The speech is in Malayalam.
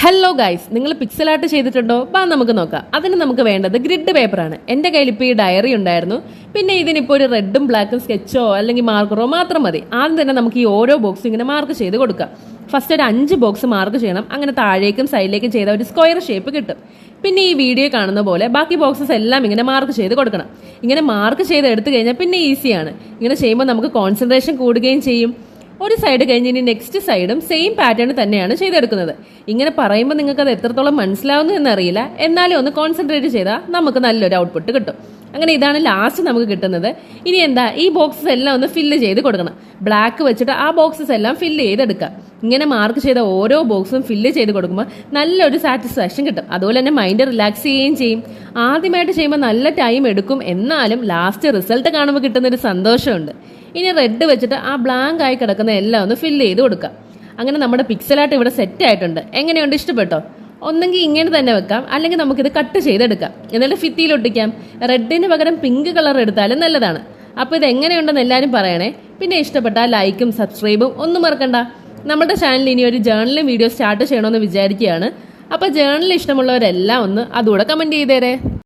ഹലോ ഗൈസ്, നിങ്ങൾ പിക്സൽ ആർട്ട് ചെയ്തിട്ടുണ്ടോ? നമുക്ക് നോക്കാം. അതിന് നമുക്ക് വേണ്ടത് ഗ്രിഡ് പേപ്പറാണ്. എൻ്റെ കയ്യിൽ ഇപ്പോൾ ഈ ഡയറി ഉണ്ടായിരുന്നു. പിന്നെ ഇതിനിപ്പോൾ ഒരു റെഡും ബ്ലാക്കും സ്കെച്ചോ അല്ലെങ്കിൽ മാർക്കറോ മാത്രം മതി. ആദ്യം തന്നെ നമുക്ക് ഈ ഓരോ ബോക്സും ഇങ്ങനെ മാർക്ക് ചെയ്ത് കൊടുക്കാം. ഫസ്റ്റ് ഒരു 5 ബോക്സ് മാർക്ക് ചെയ്യണം. അങ്ങനെ താഴേക്കും സൈഡിലേക്കും ചെയ്ത ഒരു സ്ക്വയർ ഷേപ്പ് കിട്ടും. പിന്നെ ഈ വീഡിയോ കാണുന്ന പോലെ ബാക്കി ബോക്സസ് എല്ലാം ഇങ്ങനെ മാർക്ക് ചെയ്ത് കൊടുക്കണം. ഇങ്ങനെ മാർക്ക് ചെയ്ത് എടുത്തു കഴിഞ്ഞാൽ പിന്നെ ഈസിയാണ്. ഇങ്ങനെ ചെയ്യുമ്പോൾ നമുക്ക് കോൺസെൻട്രേഷൻ കൂടുകയും ചെയ്യും. ഒരു സൈഡ് കഴിഞ്ഞ് ഇനി നെക്സ്റ്റ് സൈഡും സെയിം പാറ്റേൺ തന്നെയാണ് ചെയ്തെടുക്കുന്നത്. ഇങ്ങനെ പറയുമ്പോൾ നിങ്ങൾക്ക് അത് എത്രത്തോളം മനസ്സിലാവുന്നു എന്നറിയില്ല. എന്നാലും ഒന്ന് കോൺസെൻട്രേറ്റ് ചെയ്താൽ നമുക്ക് നല്ലൊരു ഔട്ട്പുട്ട് കിട്ടും. അങ്ങനെ ഇതാണ് ലാസ്റ്റ് നമുക്ക് കിട്ടുന്നത്. ഇനി എന്താ, ഈ ബോക്സസ് എല്ലാം ഒന്ന് ഫില്ല് ചെയ്ത് കൊടുക്കണം. ബ്ലാക്ക് വെച്ചിട്ട് ആ ബോക്സസ് എല്ലാം ഫില്ല് ചെയ്തെടുക്കുക. ഇങ്ങനെ മാർക്ക് ചെയ്ത ഓരോ ബോക്സും ഫില്ല് ചെയ്ത് കൊടുക്കുമ്പോൾ നല്ലൊരു സാറ്റിസ്ഫാക്ഷൻ കിട്ടും. അതുപോലെ തന്നെ മൈൻഡ് റിലാക്സ് ചെയ്യുകയും ചെയ്യും. ആദ്യമായിട്ട് ചെയ്യുമ്പോൾ നല്ല ടൈം എടുക്കും, എന്നാലും ലാസ്റ്റ് റിസൾട്ട് കാണുമ്പോൾ കിട്ടുന്നൊരു സന്തോഷമുണ്ട്. ഇനി റെഡ് വെച്ചിട്ട് ആ ബ്ലാങ്ക് ആയി കിടക്കുന്ന എല്ലാം ഒന്ന് ഫില്ല് ചെയ്ത് കൊടുക്കാം. അങ്ങനെ നമ്മുടെ പിക്സൽ ആർട്ട് ഇവിടെ സെറ്റ് ആയിട്ടുണ്ട്. എങ്ങനെയുണ്ട്, ഇഷ്ടപ്പെട്ടോ? ഒന്നെങ്കിൽ ഇങ്ങനെ തന്നെ വെക്കാം, അല്ലെങ്കിൽ നമുക്കിത് കട്ട് ചെയ്തെടുക്കാം, എന്നിട്ട് ഫിത്തിയിൽ ഒട്ടിക്കാം. റെഡിന് പകരം പിങ്ക് കളർ എടുത്താലും നല്ലതാണ്. അപ്പോൾ ഇത് എങ്ങനെയുണ്ടെന്ന് എല്ലാവരും പറയണേ. പിന്നെ ഇഷ്ടപ്പെട്ടാൽ ലൈക്കും സബ്സ്ക്രൈബും ഒന്നും മറക്കണ്ട. നമ്മുടെ ചാനലിൽ ഇനി ഒരു ജേർണലും വീഡിയോ സ്റ്റാർട്ട് ചെയ്യണമെന്ന് വിചാരിക്കുകയാണ്. അപ്പോൾ ജേർണൽ ഇഷ്ടമുള്ളവരെല്ലാം ഒന്ന് അതുകൂടെ കമൻറ്റ് ചെയ്തേരെ.